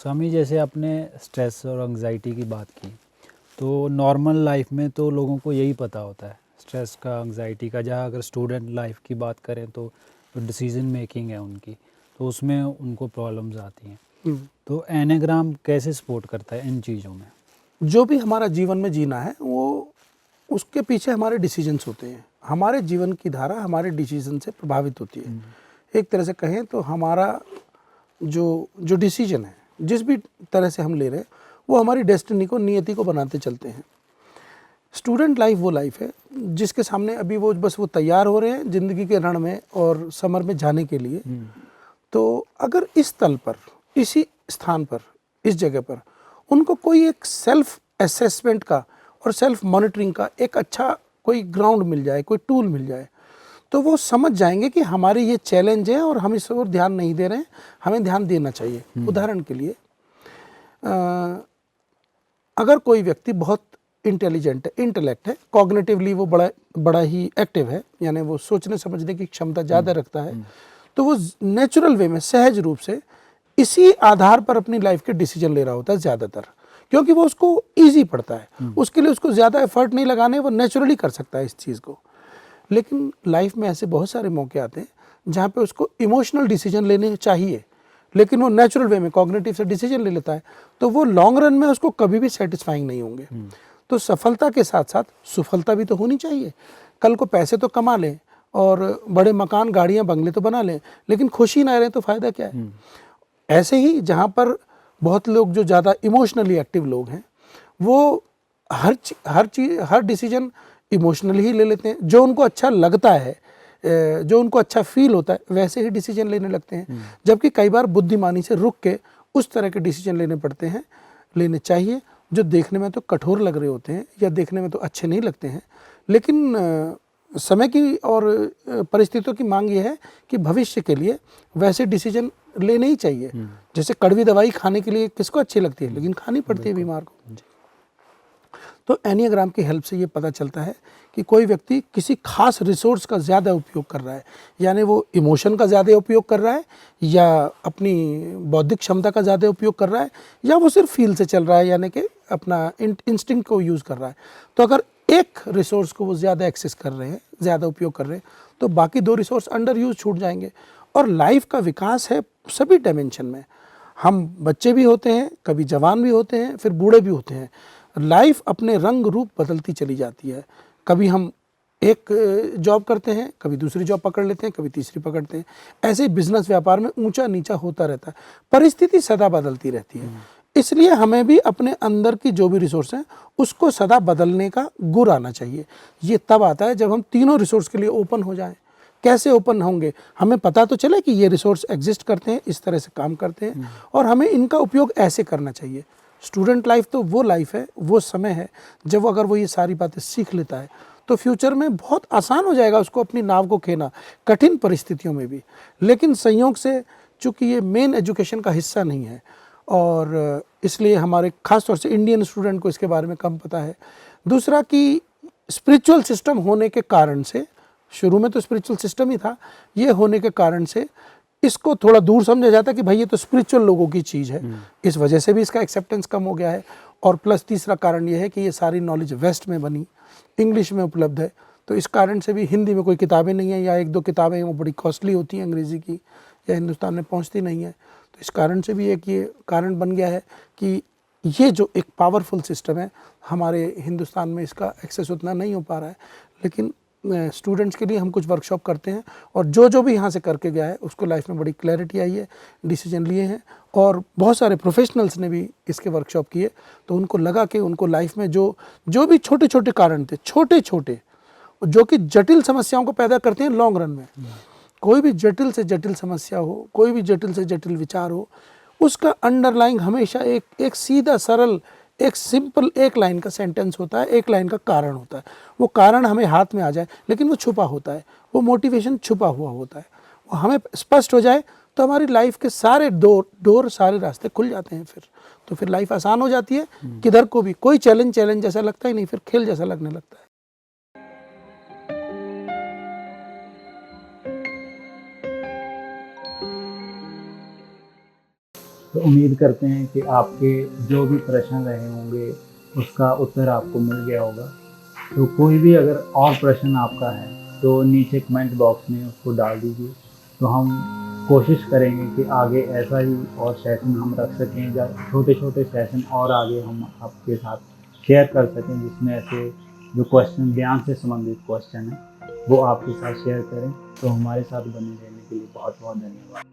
स्वामी, जैसे आपने स्ट्रेस और एंजाइटी की बात की, तो नॉर्मल लाइफ में तो लोगों को यही पता होता है स्ट्रेस का, एंजाइटी का। जहाँ अगर स्टूडेंट लाइफ की बात करें तो जो डिसीजन मेकिंग है उनकी, तो उसमें उनको प्रॉब्लम्स आती हैं। तो एनेग्राम कैसे सपोर्ट करता है इन चीज़ों में? जो भी हमारा जीवन में जीना है वो उसके पीछे हमारे डिसीजंस होते हैं। हमारे जीवन की धारा हमारे डिसीजन से प्रभावित होती है। एक तरह से कहें तो हमारा जो जो डिसीजन है, जिस भी तरह से हम ले रहे हैं, वो हमारी डेस्टिनी को, नियति को बनाते चलते हैं। स्टूडेंट लाइफ वो लाइफ है जिसके सामने अभी वो बस वो तैयार हो रहे हैं ज़िंदगी के रण में और समर में जाने के लिए। तो अगर इस तल पर, इसी स्थान पर, इस जगह पर उनको कोई एक सेल्फ असेसमेंट का और सेल्फ मॉनिटरिंग का एक अच्छा कोई ग्राउंड मिल जाए, कोई टूल मिल जाए, तो वो समझ जाएंगे कि हमारे ये चैलेंज है और हम इस ओर ध्यान नहीं दे रहे हैं, हमें ध्यान देना चाहिए। उदाहरण के लिए अगर कोई व्यक्ति बहुत इंटेलिजेंट है, इंटेलेक्ट है, कॉग्निटिवली वो बड़ा ही एक्टिव है, यानी वो सोचने समझने की क्षमता ज़्यादा रखता है, तो वो नेचुरल वे में, सहज रूप से इसी आधार पर अपनी लाइफ के डिसीजन ले रहा होता है ज़्यादातर, क्योंकि वो उसको ईजी पड़ता है, उसके लिए उसको ज़्यादा एफर्ट नहीं लगाने, वो नेचुरली कर सकता है इस चीज़ को। लेकिन लाइफ में ऐसे बहुत सारे मौके आते हैं जहाँ पे उसको इमोशनल डिसीजन लेने चाहिए, लेकिन वो नेचुरल वे में कॉग्निटिव से डिसीजन ले लेता है, तो वो लॉन्ग रन में उसको कभी भी सेटिस्फाइंग नहीं होंगे। तो सफलता के साथ साथ सुफलता भी तो होनी चाहिए। कल को पैसे तो कमा लें और बड़े मकान, गाड़ियाँ, बंगले तो बना लें, लेकिन खुशी ना रहे तो फ़ायदा क्या है। ऐसे ही जहाँ पर बहुत लोग जो ज़्यादा इमोशनली एक्टिव लोग हैं, वो हर डिसीजन इमोशनली ही ले लेते हैं। जो उनको अच्छा लगता है, जो उनको अच्छा फील होता है, वैसे ही डिसीजन लेने लगते हैं। जबकि कई बार बुद्धिमानी से रुक के उस तरह के डिसीजन लेने पड़ते हैं, लेने चाहिए, जो देखने में तो कठोर लग रहे होते हैं या देखने में तो अच्छे नहीं लगते हैं, लेकिन समय की और परिस्थितियों की मांग ये है कि भविष्य के लिए वैसे डिसीजन लेने ही चाहिए। जैसे कड़वी दवाई खाने के लिए किसको अच्छी लगती है, लेकिन खानी पड़ती है बीमार को। तो एनियाग्राम की हेल्प से ये पता चलता है कि कोई व्यक्ति किसी खास रिसोर्स का ज़्यादा उपयोग कर रहा है, यानी वो इमोशन का ज़्यादा उपयोग कर रहा है, या अपनी बौद्धिक क्षमता का ज़्यादा उपयोग कर रहा है, या वो सिर्फ फील से चल रहा है, यानी कि अपना इंस्टिंक्ट को यूज़ कर रहा है। तो अगर एक रिसोर्स को वो ज़्यादा एक्सेस कर रहे हैं, ज़्यादा उपयोग कर रहे हैं, तो बाकी दो रिसोर्स अंडर यूज छूट जाएंगे। और लाइफ का विकास है सभी डायमेंशन में। हम बच्चे भी होते हैं, कभी जवान भी होते हैं, फिर बूढ़े भी होते हैं। लाइफ अपने रंग रूप बदलती चली जाती है। कभी हम एक जॉब करते हैं, कभी दूसरी जॉब पकड़ लेते हैं, कभी तीसरी पकड़ते हैं। ऐसे बिजनेस व्यापार में ऊंचा नीचा होता रहता है, परिस्थिति सदा बदलती रहती है। इसलिए हमें भी अपने अंदर की जो भी रिसोर्स हैं उसको सदा बदलने का गुण आना चाहिए। ये तब आता है जब हम तीनों रिसोर्स के लिए ओपन हो जाएं। कैसे ओपन होंगे? हमें पता तो चले कि ये रिसोर्स एग्जिस्ट करते हैं, इस तरह से काम करते हैं, और हमें इनका उपयोग ऐसे करना चाहिए। स्टूडेंट लाइफ तो वो लाइफ है, वो समय है जब अगर वो ये सारी बातें सीख लेता है तो फ्यूचर में बहुत आसान हो जाएगा उसको अपनी नाव को खेना, कठिन परिस्थितियों में भी। लेकिन संयोग से चूंकि ये मेन एजुकेशन का हिस्सा नहीं है, और इसलिए हमारे खास तौर से इंडियन स्टूडेंट को इसके बारे में कम पता है। दूसरा कि स्पिरिचुअल सिस्टम होने के कारण से, शुरू में तो स्पिरिचुअल सिस्टम ही था, ये होने के कारण से इसको थोड़ा दूर समझा जाता है कि भाई ये तो स्पिरिचुअल लोगों की चीज़ है। इस वजह से भी इसका एक्सेप्टेंस कम हो गया है। और प्लस तीसरा कारण ये है कि ये सारी नॉलेज वेस्ट में बनी, इंग्लिश में उपलब्ध है, तो इस कारण से भी हिंदी में कोई किताबें नहीं है, या एक दो किताबें हैं वो बड़ी कॉस्टली होती हैं अंग्रेज़ी की, या हिंदुस्तान में पहुंचती नहीं है। तो इस कारण से भी एक ये कारण बन गया है कि ये जो एक पावरफुल सिस्टम है, हमारे हिंदुस्तान में इसका एक्सेस उतना नहीं हो पा रहा है। लेकिन स्टूडेंट्स के लिए हम कुछ वर्कशॉप करते हैं, और जो भी यहाँ से करके गया है उसको लाइफ में बड़ी क्लैरिटी आई है, डिसीजन लिए हैं। और बहुत सारे प्रोफेशनल्स ने भी इसके वर्कशॉप किए, तो उनको लगा कि उनको लाइफ में जो भी छोटे छोटे कारण थे, छोटे छोटे, जो कि जटिल समस्याओं को पैदा करते हैं लॉन्ग रन में। कोई भी जटिल से जटिल समस्या हो, कोई भी जटिल से जटिल विचार हो, उसका अंडरलाइंग हमेशा एक सीधा सरल, एक सिंपल, एक लाइन का सेंटेंस होता है, एक लाइन का कारण होता है। वो कारण हमें हाथ में आ जाए, लेकिन वो छुपा होता है, वो मोटिवेशन छुपा हुआ होता है, वो हमें स्पष्ट हो जाए तो हमारी लाइफ के सारे डोर सारे रास्ते खुल जाते हैं। तो फिर लाइफ आसान हो जाती है। किधर को भी कोई चैलेंज जैसा लगता ही नहीं, फिर खेल जैसा लगने लगता है। तो उम्मीद करते हैं कि आपके जो भी प्रश्न रहे होंगे उसका उत्तर आपको मिल गया होगा। तो कोई भी अगर और प्रश्न आपका है तो नीचे कमेंट बॉक्स में उसको डाल दीजिए। तो हम कोशिश करेंगे कि आगे ऐसा ही और सेशन हम रख सकें, या छोटे छोटे सेशन और आगे हम आपके साथ शेयर कर सकें, जिसमें ऐसे जो क्वेश्चन ध्यान से संबंधित क्वेश्चन है वो आपके साथ शेयर करें। तो हमारे साथ बने रहने के लिए बहुत बहुत धन्यवाद।